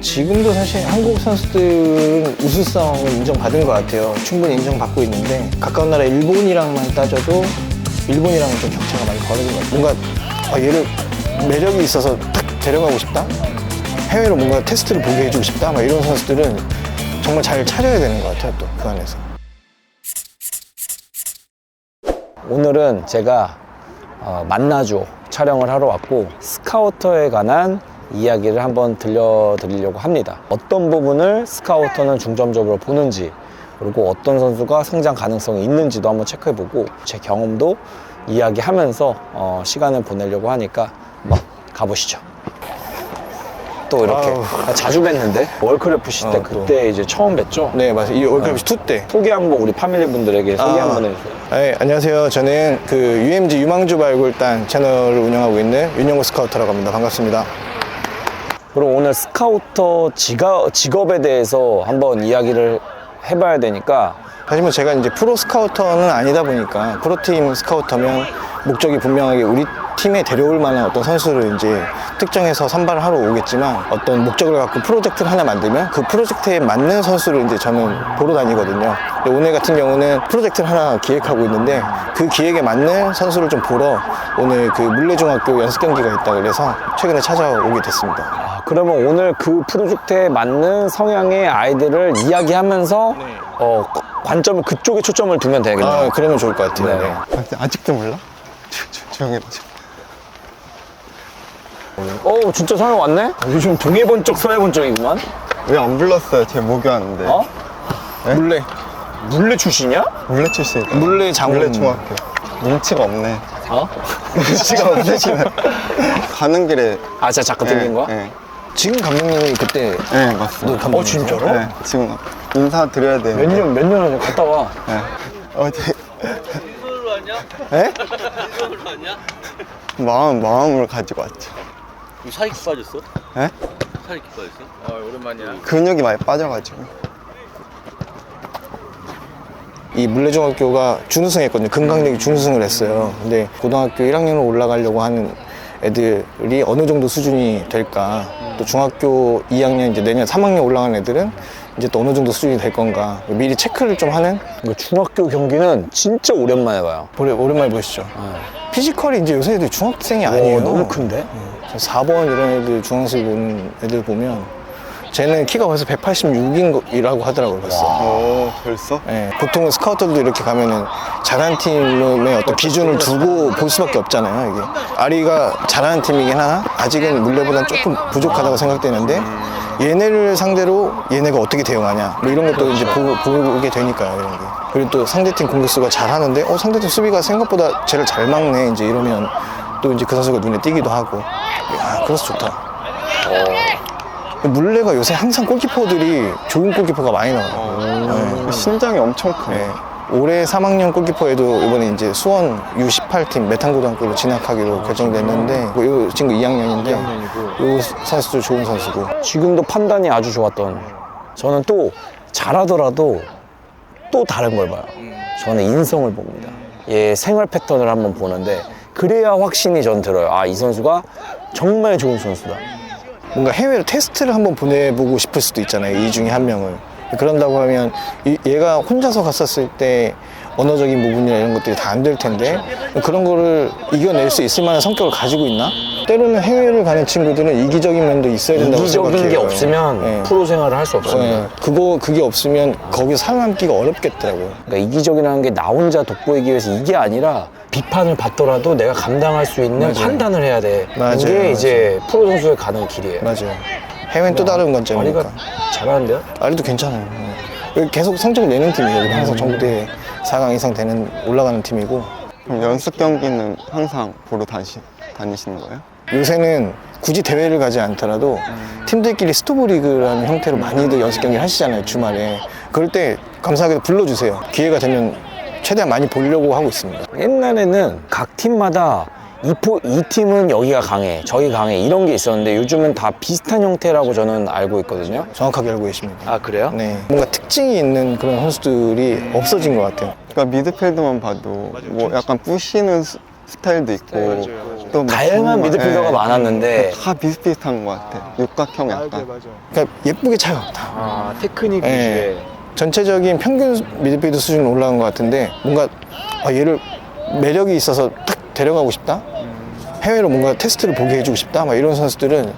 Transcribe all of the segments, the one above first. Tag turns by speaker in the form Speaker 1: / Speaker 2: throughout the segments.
Speaker 1: 지금도 사실 한국 선수들은 우수성을 인정받은 것 같아요. 충분히 인정받고 있는데 가까운 나라 일본이랑만 따져도 일본이랑은 좀 격차가 많이 벌어진 것 같아요. 뭔가 얘를 매력이 있어서 딱 데려가고 싶다? 해외로 뭔가 테스트를 보게 해주고 싶다? 막 이런 선수들은 정말 잘 차려야 되는 것 같아요, 또 그 안에서.
Speaker 2: 오늘은 제가 만나줘 촬영을 하러 왔고 스카우터에 관한 이야기를 한번 들려드리려고 합니다. 어떤 부분을 스카우터는 중점적으로 보는지, 그리고 어떤 선수가 성장 가능성이 있는지도 한번 체크해보고 제 경험도 이야기하면서 시간을 보내려고 하니까 한번 가보시죠. 또 이렇게 자주 뵀는데 월크래프 시 때 그때 이제 처음 뵀죠?
Speaker 1: 네, 맞아요. 이 월크래프 2 때.
Speaker 2: 소개 한번 우리 파밀리 분들에게 소개 한번 해주세요.
Speaker 1: 네, 안녕하세요. 저는 그 UMG 유망주 발굴단 채널을 운영하고 있는 윤영호 스카우터라고 합니다. 반갑습니다.
Speaker 2: 그럼 오늘 스카우터 직업에 대해서 한번 이야기를 해봐야 되니까
Speaker 1: 사실 뭐 제가 이제 프로 스카우터는 아니다 보니까 프로팀 스카우터면 목적이 분명하게 우리 팀에 데려올 만한 어떤 선수를 이제 특정해서 선발을 하러 오겠지만 어떤 목적을 갖고 프로젝트를 하나 만들면 그 프로젝트에 맞는 선수를 이제 저는 보러 다니거든요. 근데 오늘 같은 경우는 프로젝트를 하나 기획하고 있는데 그 기획에 맞는 선수를 좀 보러 오늘 그 물레중학교 연습 경기가 있다 그래서 최근에 찾아오게 됐습니다.
Speaker 2: 그러면 오늘 그 프로젝트에 맞는 성향의 아이들을 이야기하면서 관점을 그쪽에 초점을 두면 되겠네요.
Speaker 1: 그러면 좋을 것 같아요.
Speaker 2: 네.
Speaker 1: 네.
Speaker 3: 아직도 몰라? 조용히 해봐.
Speaker 2: 진짜 성향 왔네? 요즘 동해번쩍 서해번쩍이구만.
Speaker 3: 왜 안 불렀어요? 제 목이 왔는데. 네?
Speaker 1: 물레
Speaker 3: 출신이야? 물레 출신이다.
Speaker 1: 물레 장군.
Speaker 3: 물레 중학교. 눈치가 없네.
Speaker 1: 눈치가 없으시네.
Speaker 3: 가는 길에.
Speaker 2: 진짜 자꾸 들린 거야?
Speaker 3: 네.
Speaker 1: 지금 감독님이 그때
Speaker 3: 네, 맞습니다.
Speaker 1: 진짜로?
Speaker 3: 네, 지금 인사드려야 되는데.
Speaker 2: 몇 년을 갔다 와.
Speaker 3: 네. 어디?
Speaker 4: 빈손으로 왔냐?
Speaker 1: 네?
Speaker 4: 빈손으로 왔냐?
Speaker 3: 마음을 가지고 왔죠.
Speaker 4: 살이 이렇게 빠졌어?
Speaker 3: 네?
Speaker 4: 살이 이렇게 빠졌어? 오랜만이야.
Speaker 3: 근육이 많이 빠져가지고.
Speaker 1: 이 물레중학교가 준우승했거든요. 금강대기 준우승을 했어요. 근데 고등학교 1학년으로 올라가려고 하는 애들이 어느 정도 수준이 될까, 또 중학교 2학년 이제 내년 3학년 올라가는 애들은 이제 또 어느 정도 수준이 될 건가 미리 체크를 좀 하는.
Speaker 2: 중학교 경기는 진짜 오랜만에 봐요.
Speaker 1: 오랜만에 보시죠. 피지컬이 이제 요새 애들 중학생이 아니에요.
Speaker 2: 너무 큰데?
Speaker 1: 4번 이런 애들 중앙수 보는 애들 보면 쟤는 키가 벌써 186이라고 하더라고요. 벌써.
Speaker 3: 벌써?
Speaker 1: 네, 보통은 스카우터들도 이렇게 가면은 잘하는 팀의 어떤 기준을 두고 볼 수밖에 없잖아요. 이게 아리가 잘하는 팀이긴 하나 아직은 물레보다는 조금 부족하다고 생각되는데 얘네를 상대로 얘네가 어떻게 대응하냐 뭐 이런 것도 이제 보게 되니까요. 이런 게. 그리고 또 상대팀 공격수가 잘하는데 상대팀 수비가 생각보다 쟤를 잘 막네 이제 이러면 또 이제 그 선수가 눈에 띄기도 하고. 야, 그래서 좋다. 물레가 요새 항상 골키퍼들이 좋은 골키퍼가 많이 나와요. 네.
Speaker 3: 신장이 엄청 크네.
Speaker 1: 네. 올해 3학년 골키퍼에도 이번에 이제 수원 U18팀 메탄고등학교로 진학하기로 결정됐는데 이 친구 2학년인데 이 선수도 좋은 선수고.
Speaker 2: 지금도 판단이 아주 좋았던. 저는 또 잘하더라도 또 다른 걸 봐요. 저는 인성을 봅니다. 얘 생활 패턴을 한번 보는데 그래야 확신이 전 들어요. 이 선수가 정말 좋은 선수다.
Speaker 1: 뭔가 해외로 테스트를 한번 보내보고 싶을 수도 있잖아요. 이 중에 한 명을. 그런다고 하면 얘가 혼자서 갔었을 때 언어적인 부분이나 이런 것들이 다 안 될 텐데 그런 거를 이겨낼 수 있을 만한 성격을 가지고 있나? 때로는 해외를 가는 친구들은 이기적인 면도 있어야 된다고 생각해요.
Speaker 2: 이기적인 게 없으면
Speaker 1: 네.
Speaker 2: 프로 생활을 할 수 없습니다.
Speaker 1: 네. 그게 없으면 거기서 살아남기가 어렵겠더라고요.
Speaker 2: 그러니까 이기적이라는 게 나 혼자 돋보이기 위해서 이게 아니라 비판을 받더라도 내가 감당할 수 있는
Speaker 1: 맞아요.
Speaker 2: 판단을 해야 돼.
Speaker 1: 맞아요.
Speaker 2: 이게 이제 프로 선수에 가는 길이에요.
Speaker 1: 맞아요. 해외는 또 다른 관점이니까.
Speaker 2: 아리가 잘하는데요?
Speaker 1: 아리도 괜찮아요. 여기 계속 성적을 내는 팀이에요. 항상 전국대 4강 이상 되는 올라가는 팀이고.
Speaker 3: 그럼 연습 경기는 항상 보러 다니시는 거예요?
Speaker 1: 요새는 굳이 대회를 가지 않더라도 팀들끼리 스토브리그라는 형태로 많이들 연습 경기를 하시잖아요, 주말에. 그럴 때 감사하게도 불러주세요. 기회가 되면 최대한 많이 보려고 하고 있습니다.
Speaker 2: 옛날에는 각 팀마다 이 팀은 여기가 강해, 저기 강해 이런 게 있었는데 요즘은 다 비슷한 형태라고 저는 알고 있거든요.
Speaker 1: 정확하게 알고 계십니다.
Speaker 2: 그래요?
Speaker 1: 네. 뭔가 특징이 있는 그런 선수들이 없어진 것 같아요.
Speaker 3: 그러니까 미드필드만 봐도 뭐 약간 부시는 스타일도 있고 또뭐
Speaker 2: 다양한 미드필더가 많았는데
Speaker 3: 다 비슷비슷한 것 같아. 육각형 약간.
Speaker 1: 그러니까 예쁘게 차이 없다.
Speaker 2: 아, 테크닉
Speaker 1: 예.
Speaker 2: 위주의
Speaker 1: 전체적인 평균 미드필더 수준 올라간 것 같은데 뭔가 얘를 매력이 있어서 딱 데려가고 싶다. 해외로 뭔가 테스트를 보게 해주고 싶다. 막 이런 선수들은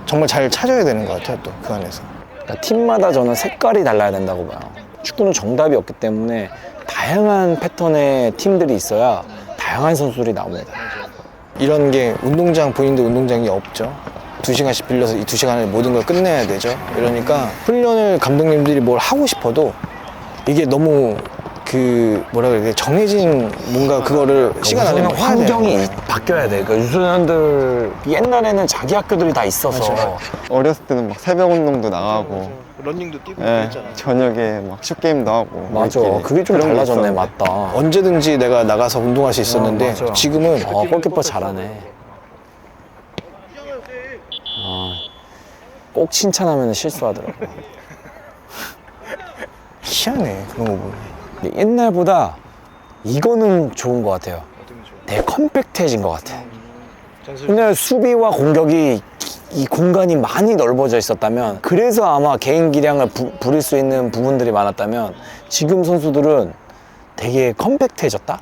Speaker 1: 정말 잘 찾아야 되는 것 같아요. 또 그 안에서.
Speaker 2: 그러니까 팀마다 저는 색깔이 달라야 된다고 봐요. 축구는 정답이 없기 때문에 다양한 패턴의 팀들이 있어야 다양한 선수들이 나옵니다.
Speaker 1: 이런 게 운동장 본인들 운동장이 없죠. 2시간씩 빌려서 이 2시간을 모든 걸 끝내야 되죠. 이러니까 훈련을 감독님들이 뭘 하고 싶어도 이게 너무 그 뭐라 그래야 돼 정해진 뭔가 그거를 시간 안에
Speaker 2: 우선은
Speaker 1: 해야
Speaker 2: 환경이
Speaker 1: 돼요.
Speaker 2: 바뀌어야 돼. 그러니까 유소년들 옛날에는 자기 학교들이 다 있어서
Speaker 3: 어렸을 때는 막 새벽 운동도 나가고,
Speaker 1: 러닝도 뛰고
Speaker 3: 예, 저녁에 막 슛게임도 하고.
Speaker 2: 맞아.
Speaker 3: 우리끼리.
Speaker 2: 그게 좀
Speaker 3: 그런 게
Speaker 2: 달라졌네.
Speaker 3: 있었는데.
Speaker 2: 맞다.
Speaker 1: 언제든지 내가 나가서 운동할 수 있었는데
Speaker 2: 맞아.
Speaker 1: 지금은
Speaker 2: 골키퍼 잘하네. 꼭 칭찬하면 실수하더라고.
Speaker 1: 희한해 그런 거 보면.
Speaker 2: 근데 옛날보다 이거는 좋은 것 같아요. 되게 컴팩트해진 것 같아. 옛날 수비와 공격이 이 공간이 많이 넓어져 있었다면, 그래서 아마 개인 기량을 부릴 수 있는 부분들이 많았다면, 지금 선수들은 되게 컴팩트해졌다?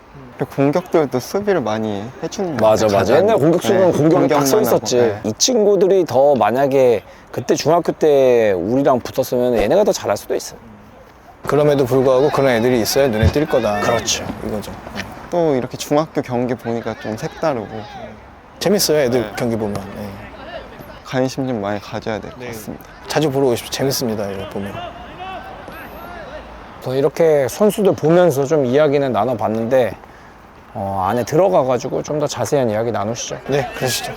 Speaker 3: 공격들도 수비를 많이 해주는 거
Speaker 2: 맞아, 맞아. 옛날 공격수는 공격이 딱 서 있었지. 이 친구들이 더 만약에 그때 중학교 때 우리랑 붙었으면 얘네가 더 잘할 수도 있어.
Speaker 1: 그럼에도 불구하고 그런 애들이 있어야 눈에 띌 거다.
Speaker 2: 그렇죠.
Speaker 1: 이거죠.
Speaker 3: 또 이렇게 중학교 경기 보니까 좀 색다르고
Speaker 1: 재밌어요 애들 경기 보면. 네.
Speaker 3: 관심 좀 많이 가져야 될 것 같습니다.
Speaker 1: 자주 보러 오십시오. 재밌습니다 이거 보면.
Speaker 2: 그래서 이렇게 선수들 보면서 좀 이야기는 나눠봤는데, 안에 들어가가지고 좀 더 자세한 이야기 나누시죠.
Speaker 1: 네 그러시죠.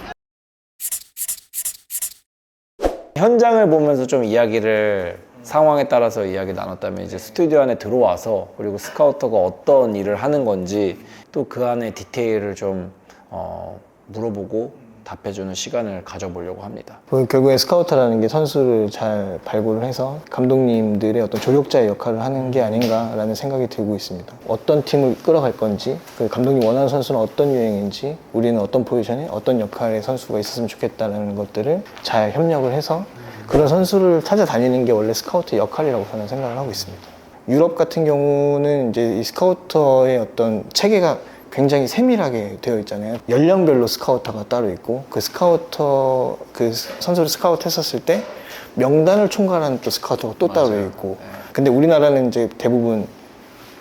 Speaker 2: 현장을 보면서 좀 이야기를 상황에 따라서 이야기 나눴다면, 이제 스튜디오 안에 들어와서 그리고 스카우터가 어떤 일을 하는 건지 또 그 안에 디테일을 좀 물어보고 답해주는 시간을 가져보려고 합니다.
Speaker 1: 결국에 스카우터라는 게 선수를 잘 발굴을 해서 감독님들의 어떤 조력자의 역할을 하는 게 아닌가라는 생각이 들고 있습니다. 어떤 팀을 끌어갈 건지, 그 감독님 원하는 선수는 어떤 유형인지, 우리는 어떤 포지션에 어떤 역할의 선수가 있었으면 좋겠다는 것들을 잘 협력을 해서 그런 선수를 찾아다니는 게 원래 스카우터의 역할이라고 저는 생각을 하고 있습니다. 유럽 같은 경우는 이제 이 스카우터의 어떤 체계가 굉장히 세밀하게 되어 있잖아요. 연령별로 스카우터가 따로 있고, 그 스카우터, 그 선수를 스카우트 했었을 때 명단을 총괄하는 또 스카우터가 또 따로 있고. 근데 우리나라는 이제 대부분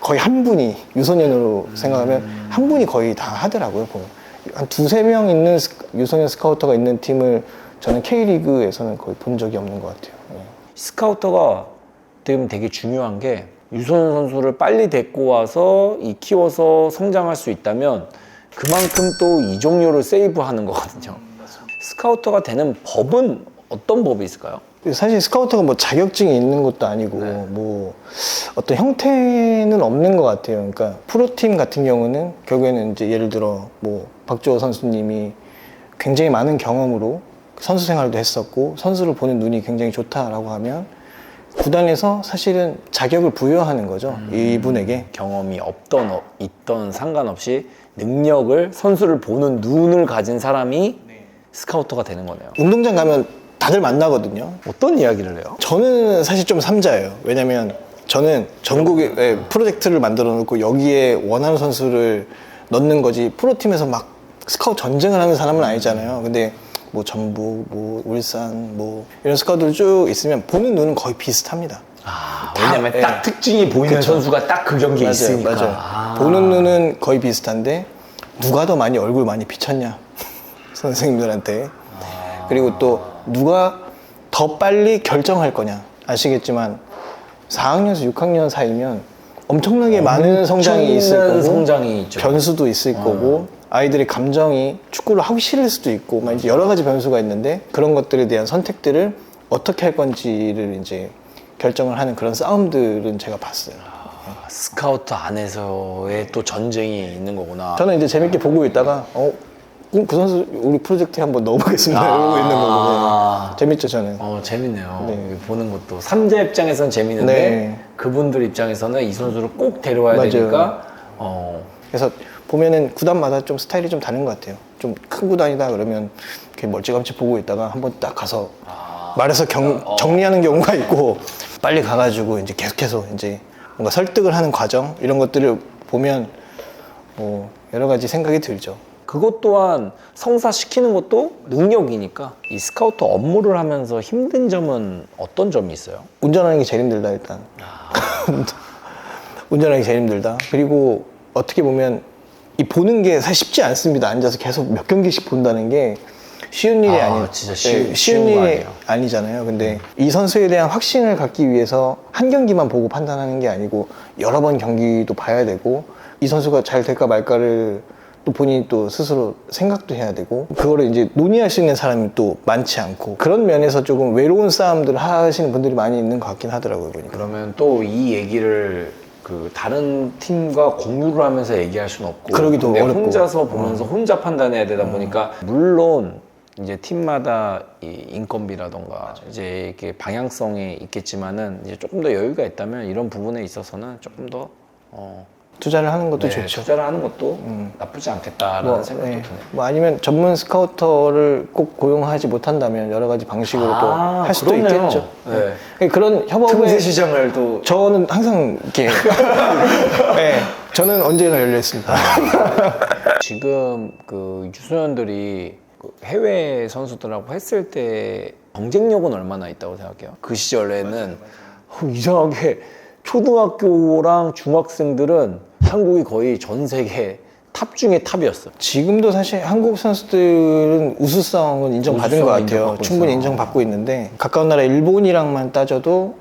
Speaker 1: 거의 한 분이 유소년으로 생각하면 한 분이 거의 다 하더라고요. 보면. 한 2~3명 있는 유소년 스카우터가 있는 팀을 저는 K리그에서는 거의 본 적이 없는 것 같아요.
Speaker 2: 스카우터가 지금 되게 중요한 게, 유소년 선수를 빨리 데리고 와서 키워서 성장할 수 있다면 그만큼 또 이적료를 세이브하는 거거든요. 스카우터가 되는 법은 어떤 법이 있을까요?
Speaker 1: 사실 스카우터가 뭐 자격증이 있는 것도 아니고 뭐 어떤 형태는 없는 것 같아요. 그러니까 프로팀 같은 경우는 결국에는 이제 예를 들어 뭐 박주호 선수님이 굉장히 많은 경험으로 선수 생활도 했었고 선수를 보는 눈이 굉장히 좋다라고 하면 구단에서 사실은 자격을 부여하는 거죠. 이분에게.
Speaker 2: 경험이 있던 상관없이 능력을, 선수를 보는 눈을 가진 사람이 스카우터가 되는 거네요.
Speaker 1: 운동장 가면 다들 만나거든요.
Speaker 2: 어떤 이야기를 해요?
Speaker 1: 저는 사실 좀 삼자예요. 왜냐면 저는 전국에 프로젝트를 만들어 놓고 여기에 원하는 선수를 넣는 거지, 프로팀에서 막 스카우트 전쟁을 하는 사람은 아니잖아요. 근데 뭐 전북, 뭐 울산, 뭐 이런 스카우트들 쭉 있으면 보는 눈은 거의 비슷합니다.
Speaker 2: 왜냐면 딱 특징이 보이는
Speaker 1: 그쵸.
Speaker 2: 선수가 딱 그 경기에 있으니까.
Speaker 1: 맞아요. 보는 눈은 거의 비슷한데 누가 더 많이 얼굴 많이 비쳤냐 선생님들한테. 그리고 또 누가 더 빨리 결정할 거냐. 아시겠지만 4학년에서 6학년 사이면 엄청나게 많은 성장이 있을 거고,
Speaker 2: 성장이 있죠.
Speaker 1: 변수도 있을 거고, 아이들의 감정이 축구를 하기 싫을 수도 있고, 막 이제 여러 가지 변수가 있는데 그런 것들에 대한 선택들을 어떻게 할 건지를 이제 결정을 하는 그런 싸움들은 제가 봤어요.
Speaker 2: 스카우터 안에서의 또 전쟁이 있는 거구나.
Speaker 1: 저는 이제 재밌게 보고 있다가 그럼 그 선수 우리 프로젝트에 한번 넣어보겠습니다 이러고 있는 거고. 네. 재밌죠 저는.
Speaker 2: 재밌네요.
Speaker 1: 네.
Speaker 2: 보는 것도. 삼자 입장에서는 재밌는데
Speaker 1: 네.
Speaker 2: 그분들 입장에서는 이 선수를 꼭 데려와야
Speaker 1: 맞아요.
Speaker 2: 되니까
Speaker 1: 그래서 보면은 구단마다 좀 스타일이 좀 다른 것 같아요. 좀 큰 구단이다 그러면 이렇게 멀찌감치 보고 있다가 한번 딱 가서 말해서 정리하는 경우가 있고, 빨리 가가지고 이제 계속해서 이제 뭔가 설득을 하는 과정 이런 것들을 보면 뭐 여러 가지 생각이 들죠.
Speaker 2: 그것 또한 성사시키는 것도 능력이니까. 이 스카우터 업무를 하면서 힘든 점은 어떤 점이 있어요?
Speaker 1: 운전하는 게 제일 힘들다 일단. 운전하기 제일 힘들다. 그리고 어떻게 보면 이 보는 게 사실 쉽지 않습니다. 앉아서 계속 몇 경기씩 본다는 게 쉬운 일이
Speaker 2: 진짜
Speaker 1: 쉬운
Speaker 2: 거
Speaker 1: 일이
Speaker 2: 아니에요.
Speaker 1: 아니잖아요. 근데 이 선수에 대한 확신을 갖기 위해서 한 경기만 보고 판단하는 게 아니고 여러 번 경기도 봐야 되고, 이 선수가 잘 될까 말까를 또 본인이 또 스스로 생각도 해야 되고, 그거를 이제 논의할 수 있는 사람이 또 많지 않고, 그런 면에서 조금 외로운 싸움들을 하시는 분들이 많이 있는 것 같긴 하더라고요, 보니까.
Speaker 2: 그러면 또 이 얘기를 그 다른 팀과 공유를 하면서 얘기할 수는 없고,
Speaker 1: 그러기도
Speaker 2: 근데
Speaker 1: 어렵고.
Speaker 2: 혼자서 보면서 혼자 판단해야 되다 보니까, 물론 이제 팀마다 이 인건비라던가 이제 이렇게 방향성이 있겠지만은, 이제 조금 더 여유가 있다면 이런 부분에 있어서는 조금 더
Speaker 1: 투자를 하는 것도
Speaker 2: 네,
Speaker 1: 좋죠.
Speaker 2: 투자를 하는 것도 나쁘지 않겠다라는 생각도
Speaker 1: 네.
Speaker 2: 드네요.
Speaker 1: 뭐 아니면 전문 스카우터를 꼭 고용하지 못한다면 여러 가지 방식으로 또 할 수도
Speaker 2: 그렇네요.
Speaker 1: 있겠죠.
Speaker 2: 네.
Speaker 1: 그런
Speaker 2: 틈새
Speaker 1: 협업에
Speaker 2: 시장을 또
Speaker 1: 저는 항상 이렇게 네, 저는 언제나 열려 있습니다.
Speaker 2: 지금 그 유소년들이 그 해외 선수들하고 했을 때 경쟁력은 얼마나 있다고 생각해요? 그 시절에는 이상하게 초등학교랑 중학생들은 한국이 거의 전 세계 탑 중에 탑이었어.
Speaker 1: 지금도 사실 한국 선수들은 우수성은 인정받은 것
Speaker 2: 우수성은
Speaker 1: 같아요.
Speaker 2: 인정받고
Speaker 1: 충분히
Speaker 2: 있어요.
Speaker 1: 인정받고 있는데, 가까운 나라 일본이랑만 따져도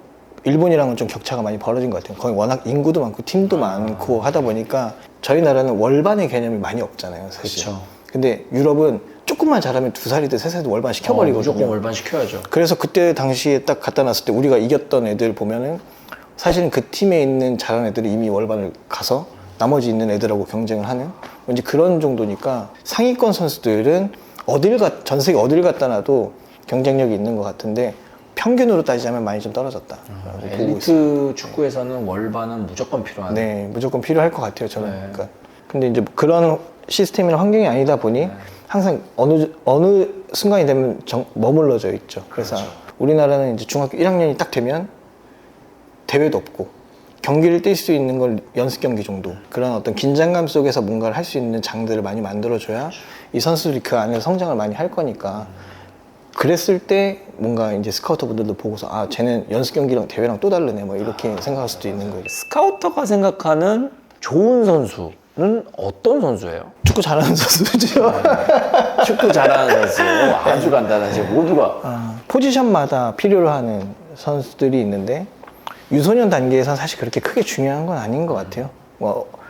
Speaker 1: 일본이랑은 좀 격차가 많이 벌어진 것 같아요. 거기 워낙 인구도 많고 팀도 많고 하다 보니까 저희 나라는 월반의 개념이 많이 없잖아요, 사실.
Speaker 2: 그쵸.
Speaker 1: 근데 유럽은 조금만 잘하면 2살이든 3살이든 월반 시켜버리거든요.
Speaker 2: 무조건 월반 시켜야죠.
Speaker 1: 그래서 그때 당시에 딱 갖다 놨을 때 우리가 이겼던 애들 보면은 사실은 그 팀에 있는 잘하는 애들이 이미 월반을 가서 나머지 있는 애들하고 경쟁을 하는 왠지 그런 정도니까, 상위권 선수들은 전 세계 어딜 갖다 놔도 경쟁력이 있는 것 같은데 평균으로 따지자면 많이 좀 떨어졌다. 보고 있어요.
Speaker 2: 엘리트 축구에서는 월반은 무조건 필요한.
Speaker 1: 네, 무조건 필요할 것 같아요, 저는.
Speaker 2: 네.
Speaker 1: 그러니까. 근데 이제 그런 시스템이나 환경이 아니다 보니 항상 어느 순간이 되면 머물러져 있죠. 그래서 우리나라는 이제 중학교 1학년이 딱 되면 대회도 없고 경기를 뛸 수 있는 걸 연습 경기 정도, 그런 어떤 긴장감 속에서 뭔가를 할 수 있는 장들을 많이 만들어줘야 이 선수들이 그 안에서 성장을 많이 할 거니까, 그랬을 때 뭔가 이제 스카우터 분들도 보고서 아, 쟤는 연습 경기랑 대회랑 또 다르네, 뭐 이렇게 생각할 수도 있는 거예요.
Speaker 2: 스카우터가 생각하는 좋은 선수는 어떤 선수예요?
Speaker 1: 축구 잘하는 선수죠.
Speaker 2: 축구 잘하는 선수. 아주 간단하지. 모두가.
Speaker 1: 포지션마다 필요로 하는 선수들이 있는데, 유소년 단계에서는 사실 그렇게 크게 중요한 건 아닌 것 같아요.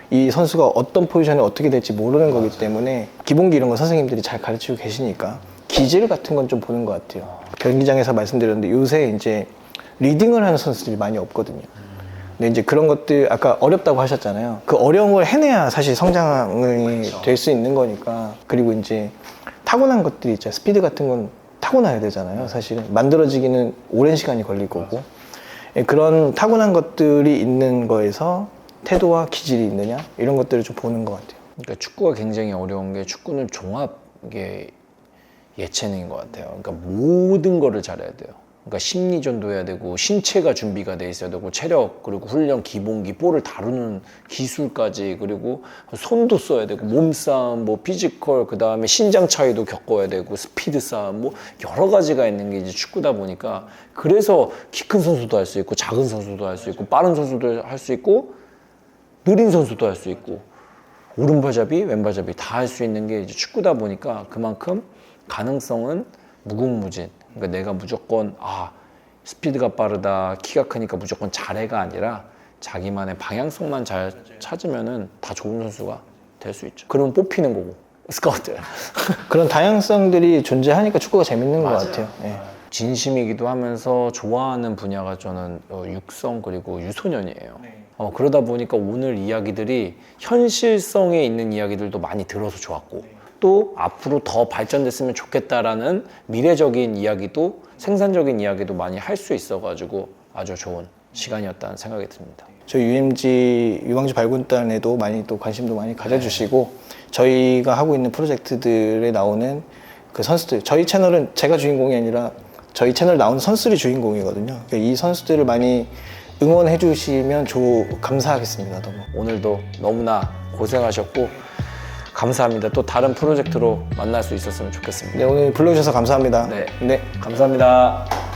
Speaker 1: 이 선수가 어떤 포지션에 어떻게 될지 모르는 거기 때문에 기본기 이런 거 선생님들이 잘 가르치고 계시니까 기질 같은 건 좀 보는 것 같아요. 경기장에서 말씀드렸는데 요새 이제 리딩을 하는 선수들이 많이 없거든요. 근데 이제 그런 것들 아까 어렵다고 하셨잖아요. 그 어려움을 해내야 사실 성장이 될 수 있는 거니까. 그리고 이제 타고난 것들이 있죠. 스피드 같은 건 타고나야 되잖아요. 사실은 만들어지기는 오랜 시간이 걸릴 거고. 그런 타고난 것들이 있는 거에서 태도와 기질이 있느냐 이런 것들을 좀 보는 것 같아요.
Speaker 2: 그러니까 축구가 굉장히 어려운 게, 축구는 종합 예체능인 것 같아요. 그러니까 모든 거를 잘해야 돼요. 그러니까 심리전도 해야 되고, 신체가 준비가 돼 있어야 되고, 체력, 그리고 훈련, 기본기, 볼을 다루는 기술까지, 그리고 손도 써야 되고, 몸싸움, 뭐 피지컬, 그 다음에 신장 차이도 겪어야 되고, 스피드 싸움, 뭐 여러 가지가 있는 게 이제 축구다 보니까, 그래서 키 큰 선수도 할 수 있고, 작은 선수도 할 수 있고, 빠른 선수도 할 수 있고, 느린 선수도 할 수 있고, 오른발잡이, 왼발잡이 다 할 수 있는 게 이제 축구다 보니까, 그만큼 가능성은 무궁무진. 그러니까 내가 무조건 스피드가 빠르다, 키가 크니까 무조건 잘해가 아니라 자기만의 방향성만 잘 찾으면은 다 좋은 선수가 될 수 있죠. 그러면 뽑히는 거고, 스카우트.
Speaker 1: 그런 다양성들이 존재하니까 축구가 재밌는 것 같아요. 예.
Speaker 2: 진심이기도 하면서 좋아하는 분야가 저는 육성 그리고 유소년이에요. 그러다 보니까 오늘 이야기들이 현실성에 있는 이야기들도 많이 들어서 좋았고, 또 앞으로 더 발전됐으면 좋겠다라는 미래적인 이야기도, 생산적인 이야기도 많이 할 수 있어가지고 아주 좋은 시간이었다는 생각이 듭니다.
Speaker 1: 저희 UMG 유망주 발굴단에도 많이 또 관심도 많이 가져주시고 저희가 하고 있는 프로젝트들에 나오는 그 선수들, 저희 채널은 제가 주인공이 아니라 저희 채널 나오는 선수들이 주인공이거든요. 그러니까 이 선수들을 많이 응원해 주시면 감사하겠습니다. 너무.
Speaker 2: 오늘도 너무나 고생하셨고 감사합니다. 또 다른 프로젝트로 만날 수 있었으면 좋겠습니다.
Speaker 1: 네, 오늘 불러주셔서 감사합니다.
Speaker 2: 네.
Speaker 1: 네.
Speaker 2: 감사합니다.